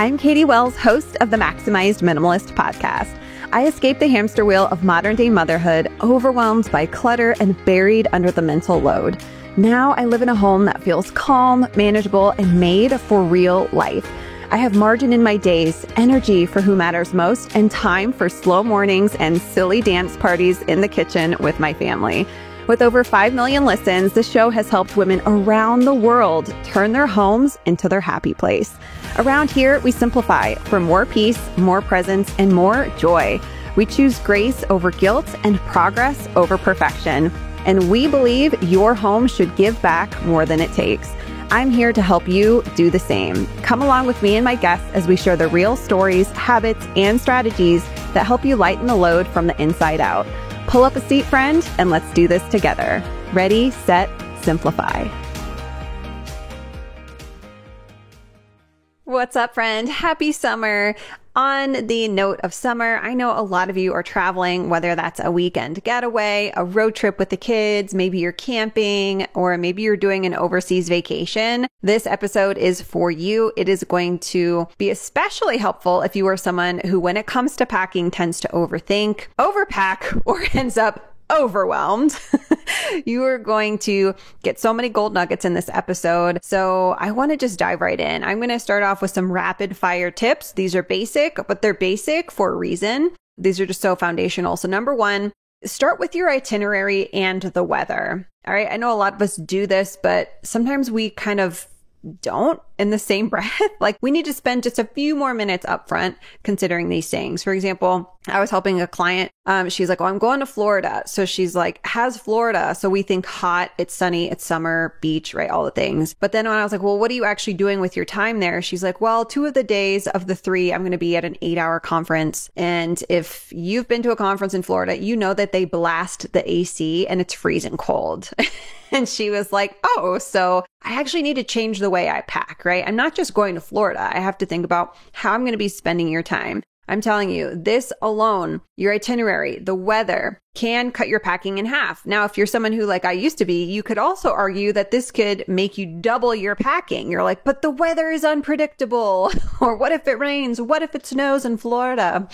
I'm Katie Wells, host of the Maximized Minimalist podcast. I escaped the hamster wheel of modern-day motherhood, overwhelmed by clutter and buried under the mental load. Now I live in a home that feels calm, manageable, and made for real life. I have margin in my days, energy for who matters most, and time for slow mornings and silly dance parties in the kitchen with my family. With over 5 million listens, the show has helped women around the world turn their homes into their happy place. Around here, we simplify for more peace, more presence, and more joy. We choose grace over guilt and progress over perfection. And we believe your home should give back more than it takes. I'm here to help you do the same. Come along with me and my guests as we share the real stories, habits, and strategies that help you lighten the load from the inside out. Pull up a seat, friend, and let's do this together. Ready, set, simplify. What's up, friend? Happy summer. On the note of summer, I know a lot of you are traveling, whether that's a weekend getaway, a road trip with the kids, maybe you're camping, or maybe you're doing an overseas vacation. This episode is for you. It is going to be especially helpful if you are someone who, when it comes to packing, tends to overthink, overpack, or ends up overwhelmed. You are going to get so many gold nuggets in this episode. So I want to just dive right in. I'm going to start off with some rapid fire tips. These are basic, but they're basic for a reason. These are just so foundational. So number one, start with your itinerary and the weather. All right. I know a lot of us do this, but sometimes we kind of don't in the same breath. Like, we need to spend just a few more minutes up front considering these things. For example, I was helping a client. She's like, well, I'm going to Florida. So she's like, has Florida. So we think hot, it's sunny, it's summer, beach, right? All the things. But then when I was like, well, what are you actually doing with your time there? She's like, well, 2 of the days of the 3, I'm going to be at an 8-hour conference. And if you've been to a conference in Florida, you know that they blast the AC and it's freezing cold. And she was like, oh, so I actually need to change the way I pack, right? I'm not just going to Florida. I have to think about how I'm going to be spending your time. I'm telling you, this alone, your itinerary, the weather, can cut your packing in half. Now, if you're someone who, like I used to be, you could also argue that this could make you double your packing. You're like, but the weather is unpredictable. Or what if it rains? What if it snows in Florida?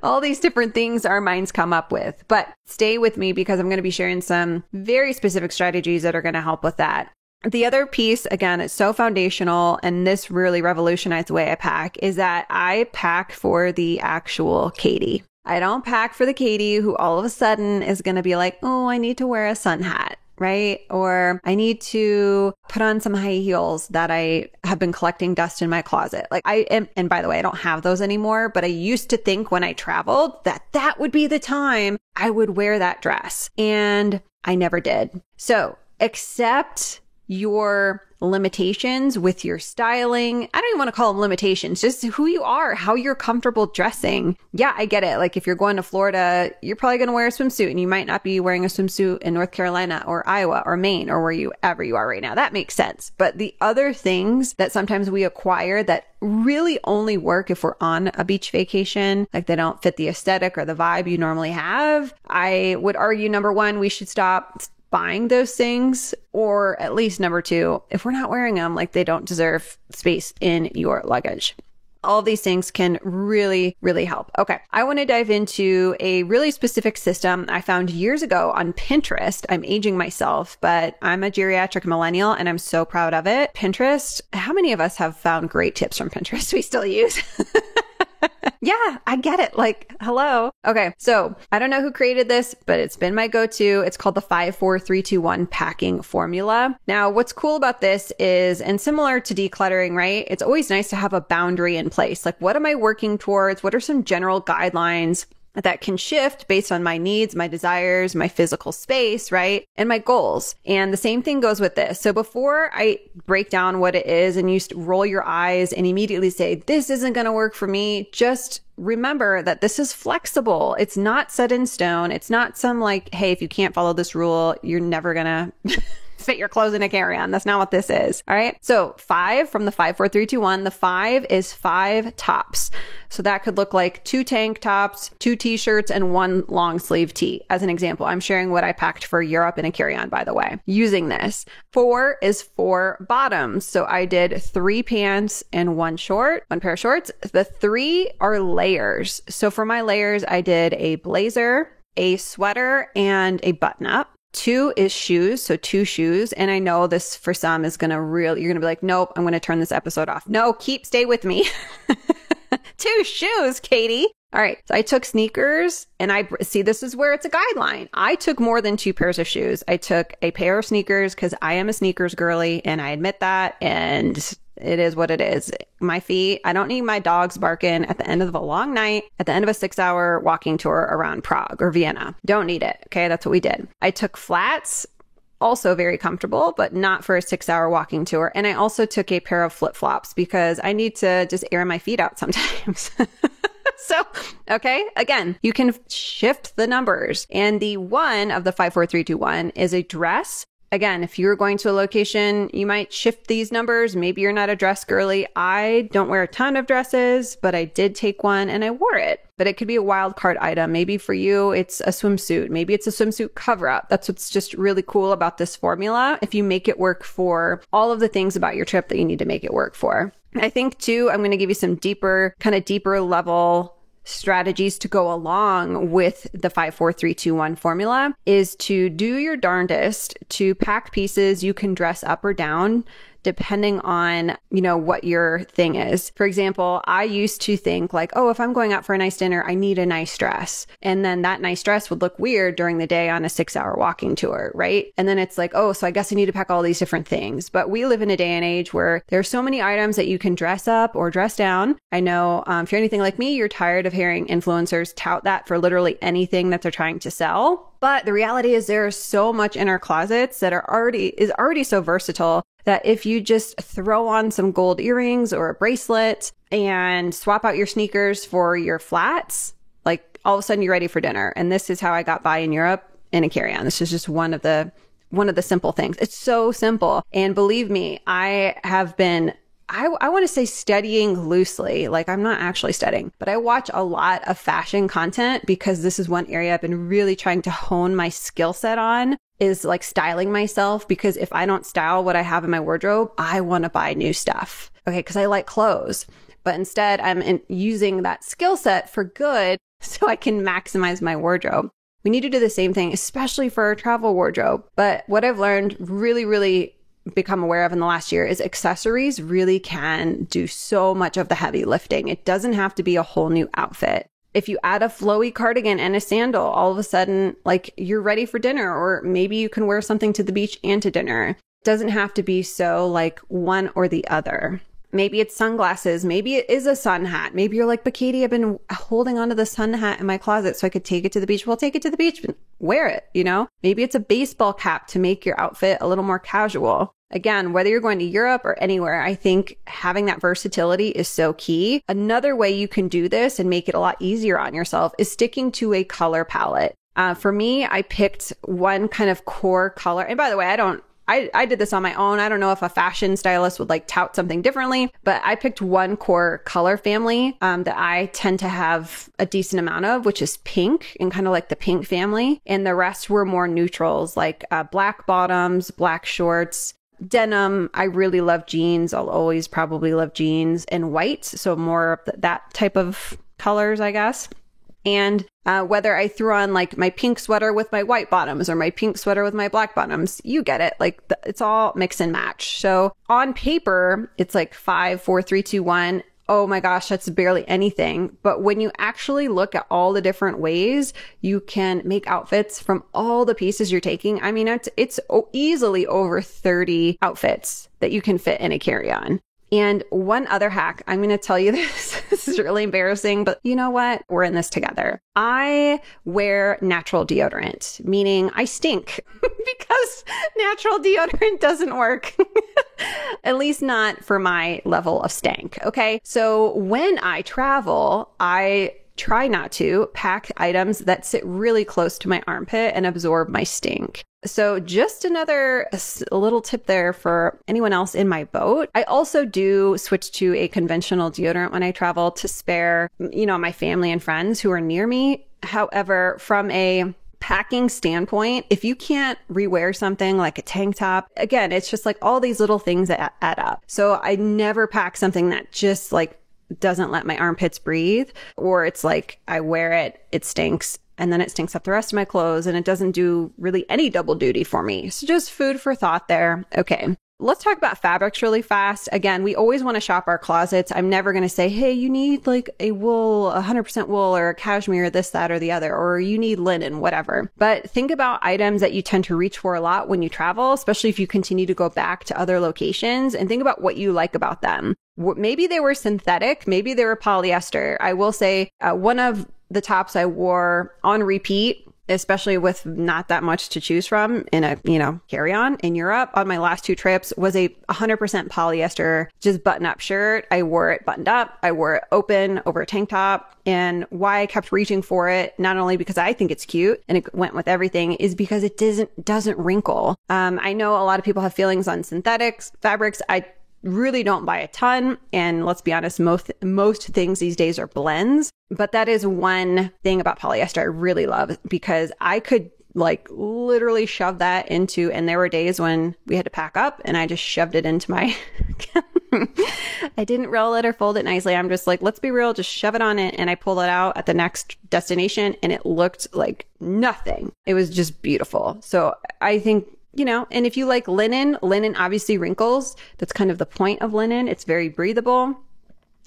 All these different things our minds come up with. But stay with me because I'm going to be sharing some very specific strategies that are going to help with that. The other piece, again, it's so foundational, and this really revolutionized the way I pack, is that I pack for the actual Katie. I don't pack for the Katie who all of a sudden is going to be like, oh, I need to wear a sun hat, right? Or I need to put on some high heels that I have been collecting dust in my closet. Like, I am, and by the way, I don't have those anymore, but I used to think when I traveled that that would be the time I would wear that dress. And I never did. So accept your limitations with your styling. I don't even want to call them limitations, just who you are, how you're comfortable dressing. Yeah, I get it. Like, if you're going to Florida, you're probably going to wear a swimsuit, and you might not be wearing a swimsuit in North Carolina or Iowa or Maine or wherever you are right now. That makes sense. But the other things that sometimes we acquire that really only work if we're on a beach vacation, like they don't fit the aesthetic or the vibe you normally have, I would argue, number one, we should stop buying those things, or at least number 2, if we're not wearing them, like, they don't deserve space in your luggage. All of these things can really, really help. Okay. I want to dive into a really specific system I found years ago on Pinterest. I'm aging myself, but I'm a geriatric millennial and I'm so proud of it. Pinterest. How many of us have found great tips from Pinterest we still use? Yeah, I get it. Like, hello. Okay. So I don't know who created this, but it's been my go-to. It's called the 5-4-3-2-1 packing formula. Now, what's cool about this is, and similar to decluttering, right? It's always nice to have a boundary in place. Like, what am I working towards? What are some general guidelines that can shift based on my needs, my desires, my physical space, right? And my goals. And the same thing goes with this. So before I break down what it is and you roll your eyes and immediately say, this isn't going to work for me, just remember that this is flexible. It's not set in stone. It's not some like, hey, if you can't follow this rule, you're never going to fit your clothes in a carry-on. That's not what this is. All right. So 5 from the 5, 4, 3, 2, 1. The 5 is 5 tops. So that could look like 2 tank tops, 2 t-shirts, and 1 long sleeve tee. As an example, I'm sharing what I packed for Europe in a carry-on, by the way, using this. 4 is 4 bottoms. So I did 3 pants and 1 pair of shorts. The 3 are layers. So for my layers, I did a blazer, a sweater, and a button-up. 2 is shoes, so 2 shoes. And I know this for some is you're going to be like, nope, I'm going to turn this episode off. No, stay with me. 2 shoes, Katie. All right. So I took sneakers, and this is where it's a guideline. I took more than 2 pairs of shoes. I took a pair of sneakers because I am a sneakers girly, and I admit that. And it is what it is. My feet, I don't need my dogs barking at the end of a long night, at the end of a 6-hour walking tour around Prague or Vienna. Don't need it. Okay. That's what we did. I took flats, also very comfortable, but not for a 6-hour walking tour. And I also took a pair of flip-flops because I need to just air my feet out sometimes. So, okay, again, you can shift the numbers. And the 1 of the 5, 4, 3, 2, 1 is a dress. Again, if you're going to a location, you might shift these numbers. Maybe you're not a dress girly. I don't wear a ton of dresses, but I did take one and I wore it. But it could be a wild card item. Maybe for you, it's a swimsuit. Maybe it's a swimsuit cover up. That's what's just really cool about this formula. If you make it work for all of the things about your trip that you need to make it work for. I think too, I'm going to give you some deeper level strategies to go along with the 5, 4, 3, 2, 1 formula is to do your darndest to pack pieces you can dress up or down depending on, what your thing is. For example, I used to think like, oh, if I'm going out for a nice dinner, I need a nice dress. And then that nice dress would look weird during the day on a 6-hour walking tour, right? And then it's like, oh, so I guess I need to pack all these different things. But we live in a day and age where there's so many items that you can dress up or dress down. I know if you're anything like me, you're tired of hearing influencers tout that for literally anything that they're trying to sell. But the reality is there's so much in our closets that is already so versatile that if you just throw on some gold earrings or a bracelet and swap out your sneakers for your flats, like all of a sudden you're ready for dinner. And this is how I got by in Europe in a carry-on. This is just one of the simple things. It's so simple. And believe me, I have been I want to say studying loosely, like I'm not actually studying, but I watch a lot of fashion content because this is one area I've been really trying to hone my skill set on is like styling myself, because if I don't style what I have in my wardrobe, I want to buy new stuff. Okay. Cause I like clothes, but instead I'm using that skill set for good so I can maximize my wardrobe. We need to do the same thing, especially for our travel wardrobe. But what I've learned really become aware of in the last year is accessories really can do so much of the heavy lifting. It doesn't have to be a whole new outfit. If you add a flowy cardigan and a sandal, all of a sudden, like you're ready for dinner, or maybe you can wear something to the beach and to dinner. It doesn't have to be so like one or the other. Maybe it's sunglasses. Maybe it is a sun hat. Maybe you're like, but Katie, I've been holding onto the sun hat in my closet so I could take it to the beach. Well, take it to the beach and wear it, Maybe it's a baseball cap to make your outfit a little more casual. Again, whether you're going to Europe or anywhere, I think having that versatility is so key. Another way you can do this and make it a lot easier on yourself is sticking to a color palette. For me, I picked one kind of core color. And by the way, I did this on my own. I don't know if a fashion stylist would like tout something differently, but I picked one core color family that I tend to have a decent amount of, which is pink and kind of like the pink family. And the rest were more neutrals, like black bottoms, black shorts, denim. I really love jeans. I'll always probably love jeans, and white. So more of that type of colors, I guess. And whether I threw on like my pink sweater with my white bottoms or my pink sweater with my black bottoms, you get it. Like it's all mix and match. So on paper, it's like 5, 4, 3, 2, 1. Oh my gosh, that's barely anything. But when you actually look at all the different ways you can make outfits from all the pieces you're taking, I mean, it's easily over 30 outfits that you can fit in a carry-on. And one other hack, I'm going to tell you this. This is really embarrassing, but you know what? We're in this together. I wear natural deodorant, meaning I stink because natural deodorant doesn't work. At least not for my level of stank. Okay. So when I travel, I try not to pack items that sit really close to my armpit and absorb my stink. So just another little tip there for anyone else in my boat. I also do switch to a conventional deodorant when I travel to spare, my family and friends who are near me. However, from a packing standpoint, if you can't rewear something like a tank top, again, it's just like all these little things that add up. So I never pack something that just like doesn't let my armpits breathe, or it's like I wear it, it stinks, and then it stinks up the rest of my clothes, and it doesn't do really any double duty for me. So just food for thought there. Okay. Let's talk about fabrics really fast. Again, we always want to shop our closets. I'm never going to say, hey, you need like a wool, 100% wool, or a cashmere, this, that, or the other, or you need linen, whatever. But think about items that you tend to reach for a lot when you travel, especially if you continue to go back to other locations, and think about what you like about them. Maybe they were synthetic, maybe they were polyester. I will say one of the tops I wore on repeat, especially with not that much to choose from in a, carry-on in Europe on my last 2 trips, was a 100% polyester, just button-up shirt. I wore it buttoned up. I wore it open over a tank top. And why I kept reaching for it, not only because I think it's cute and it went with everything, is because it doesn't wrinkle. I know a lot of people have feelings on synthetics, fabrics. I really don't buy a ton. And let's be honest, most things these days are blends. But that is one thing about polyester I really love, because I could like literally shove that into, and there were days when we had to pack up and I just shoved it into my, I didn't roll it or fold it nicely. I'm just like, let's be real, just shove it on it. And I pulled it out at the next destination and it looked like nothing. It was just beautiful. So I think, and if you like linen obviously wrinkles. That's kind of the point of linen. It's very breathable.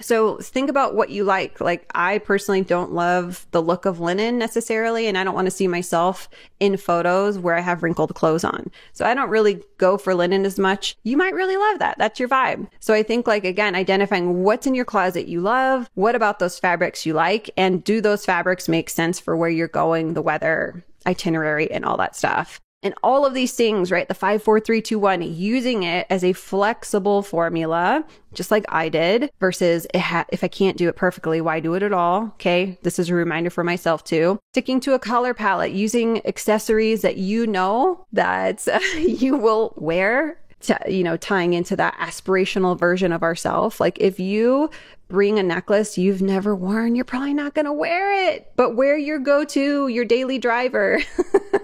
So think about what you like. Like, I personally don't love the look of linen necessarily, and I don't want to see myself in photos where I have wrinkled clothes on. So I don't really go for linen as much. You might really love that. That's your vibe. So I think, like, again, identifying what's in your closet you love, what about those fabrics you like, and do those fabrics make sense for where you're going, the weather, itinerary, and all that stuff. And all of these things, right? The 5, 4, 3, 2, 1, using it as a flexible formula, just like I did, versus if I can't do it perfectly, why do it at all? Okay. This is a reminder for myself too. Sticking to a color palette, using accessories that that you will wear, tying into that aspirational version of ourselves. Like, if you bring a necklace you've never worn, you're probably not going to wear it, but wear your go-to, your daily driver,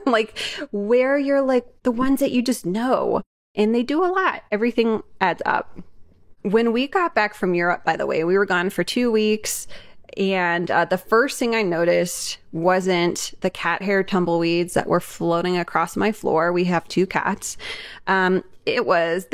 like wear your, like, the ones that you just know. And they do a lot. Everything adds up. When we got back from Europe, by the way, we were gone for 2 weeks. And the first thing I noticed wasn't the cat hair tumbleweeds that were floating across my floor. We have 2 cats. It was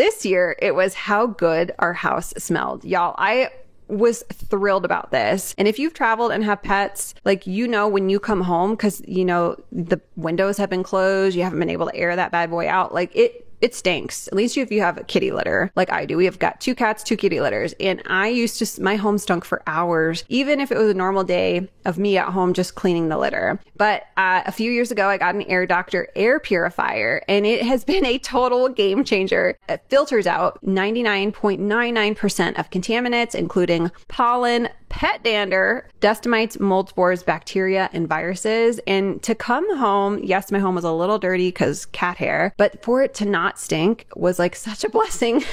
how good our house smelled. Y'all, I was thrilled about this. And if you've traveled and have pets, like, when you come home, because, the windows have been closed, you haven't been able to air that bad boy out, like it stinks. At least if you have a kitty litter like I do. We have got 2 cats, 2 kitty litters. And my home stunk for hours, even if it was a normal day of me at home just cleaning the litter. But a few years ago, I got an Air Doctor air purifier, and it has been a total game changer. It filters out 99.99% of contaminants, including pollen, pet dander, dust mites, mold spores, bacteria, and viruses. And to come home, yes, my home was a little dirty because cat hair, but for it to not stink was like such a blessing.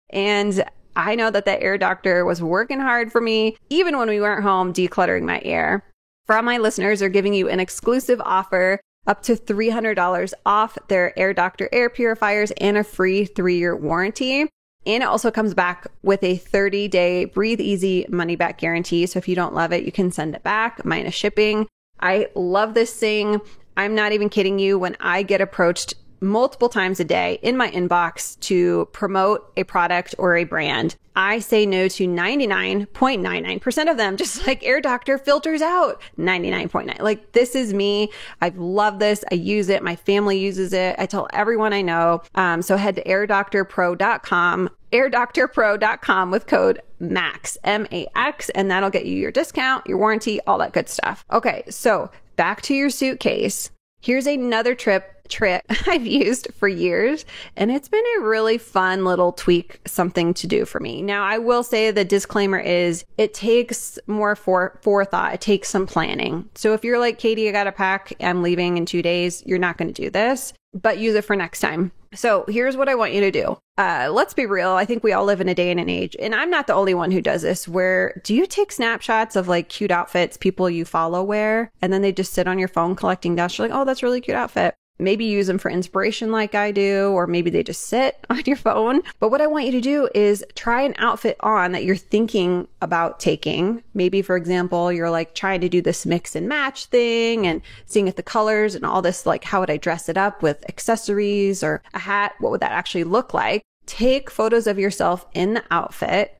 And I know that Air Doctor was working hard for me, even when we weren't home, decluttering my air. From my listeners, are giving you an exclusive offer up to $300 off their Air Doctor air purifiers and a free 3-year warranty. And it also comes back with a 30-day breathe easy money back guarantee. So if you don't love it, you can send it back minus shipping. I love this thing. I'm not even kidding you. When I get approached multiple times a day in my inbox to promote a product or a brand, I say no to 99.99% of them, just like Air Doctor filters out 99.9. Like, this is me. I love this. I use it. My family uses it. I tell everyone I know. So head to airdoctorpro.com, airdoctorpro.com with code MAX, MAX, and that'll get you your discount, your warranty, all that good stuff. Okay. So back to your suitcase. Here's another tip trick I've used for years, and it's been a really fun little tweak, something to do for me. Now, I will say the disclaimer is it takes more forethought. It takes some planning. So if you're like, Katie, I got to pack, I'm leaving in 2 days, you're not going to do this, but use it for next time. So here's what I want you to do. Let's be real. I think we all live in a day and an age, and I'm not the only one who does this, where do you take snapshots of like cute outfits people you follow wear, and then they just sit on your phone collecting dust? You're like, oh, that's a really cute outfit. Maybe use them for inspiration like I do, or maybe they just sit on your phone. But what I want you to do is try an outfit on that you're thinking about taking. Maybe, for example, you're like trying to do this mix and match thing and seeing if the colors and all this, like how would I dress it up with accessories or a hat? What would that actually look like? Take photos of yourself in the outfit.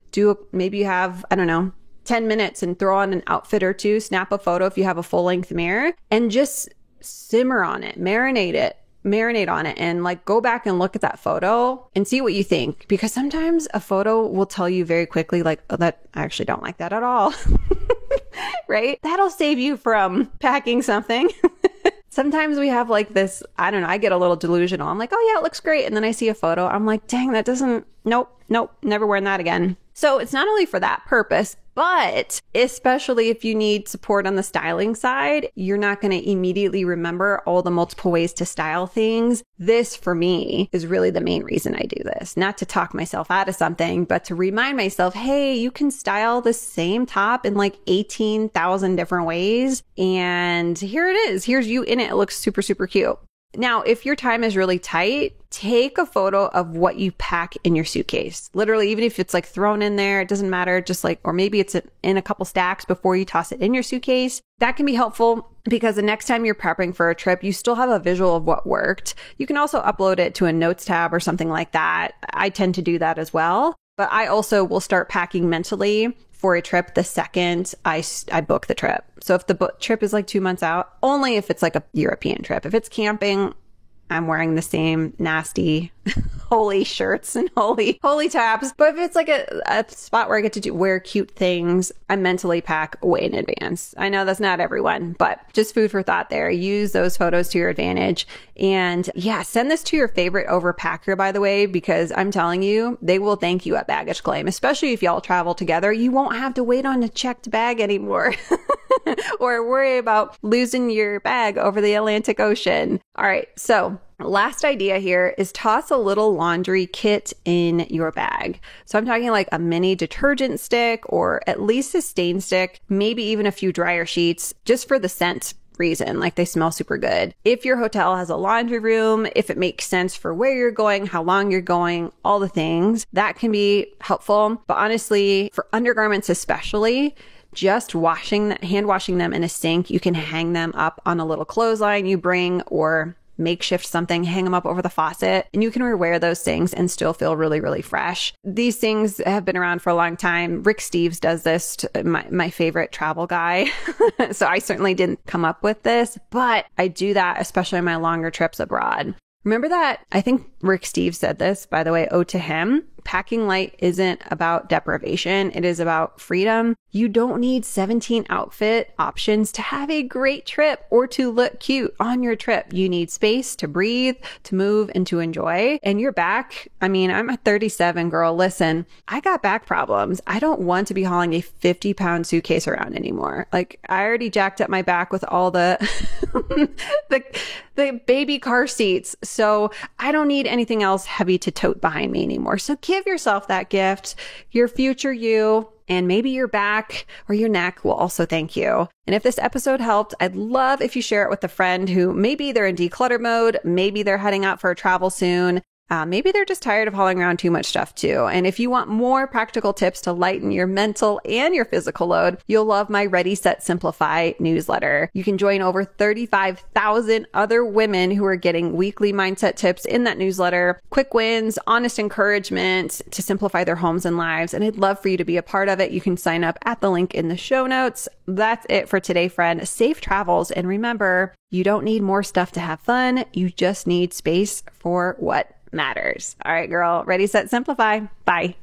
Maybe you have, 10 minutes and throw on an outfit or two, snap a photo if you have a full length mirror, and just simmer on it, marinate on it, and like go back and look at that photo and see what you think. Because sometimes a photo will tell you very quickly, like, oh, that I actually don't like that at all. Right? That'll save you from packing something. Sometimes we have like this, I get a little delusional. I'm like, oh yeah, it looks great. And then I see a photo. I'm like, dang, that doesn't, nope, never wearing that again. So it's not only for that purpose, but especially if you need support on the styling side, you're not going to immediately remember all the multiple ways to style things. This, for me, is really the main reason I do this. Not to talk myself out of something, but to remind myself, hey, you can style the same top in like 18,000 different ways. And here it is. Here's you in it. It looks super, super cute. Now, if your time is really tight, take a photo of what you pack in your suitcase. Literally, even if it's like thrown in there, it doesn't matter. Just like, or maybe it's in a couple stacks before you toss it in your suitcase. That can be helpful because the next time you're prepping for a trip, you still have a visual of what worked. You can also upload it to a notes tab or something like that. I tend to do that as well. But I also will start packing mentally for a trip the second I book the trip. So if the trip is like 2 months out, only if it's like a European trip. If it's camping, I'm wearing the same nasty holy shirts and holy tops. But if it's like a spot where I get to wear cute things, I mentally pack way in advance. I know that's not everyone, but just food for thought there. Use those photos to your advantage. And yeah, send this to your favorite overpacker, by the way, because I'm telling you, they will thank you at Baggage Claim, especially if y'all travel together. You won't have to wait on a checked bag anymore or worry about losing your bag over the Atlantic Ocean. All right. So last idea here is toss a little laundry kit in your bag. So I'm talking like a mini detergent stick or at least a stain stick, maybe even a few dryer sheets just for the scent reason, like they smell super good. If your hotel has a laundry room, if it makes sense for where you're going, how long you're going, all the things, that can be helpful. But honestly, for undergarments especially, just hand washing them in a sink, you can hang them up on a little clothesline you bring or makeshift something, hang them up over the faucet, and you can rewear those things and still feel really, really fresh. These things have been around for a long time. Rick Steves does this, my favorite travel guy. So I certainly didn't come up with this, but I do that, especially on my longer trips abroad. Remember that? I think Rick Steves said this, by the way, ode to him. Packing light isn't about deprivation. It is about freedom. You don't need 17 outfit options to have a great trip or to look cute on your trip. You need space to breathe, to move, and to enjoy. And your back, I'm a 37 girl. Listen, I got back problems. I don't want to be hauling a 50-pound suitcase around anymore. Like, I already jacked up my back with all the the baby car seats. So I don't need anything else heavy to tote behind me anymore. So give yourself that gift, your future you, and maybe your back or your neck will also thank you. And if this episode helped, I'd love if you share it with a friend who maybe they're in declutter mode, maybe they're heading out for a travel soon. Maybe they're just tired of hauling around too much stuff too. And if you want more practical tips to lighten your mental and your physical load, you'll love my Ready, Set, Simplify newsletter. You can join over 35,000 other women who are getting weekly mindset tips in that newsletter, quick wins, honest encouragement to simplify their homes and lives. And I'd love for you to be a part of it. You can sign up at the link in the show notes. That's it for today, friend. Safe travels. And remember, you don't need more stuff to have fun. You just need space for what matters. All right, girl. Ready, Set, Simplify. Bye.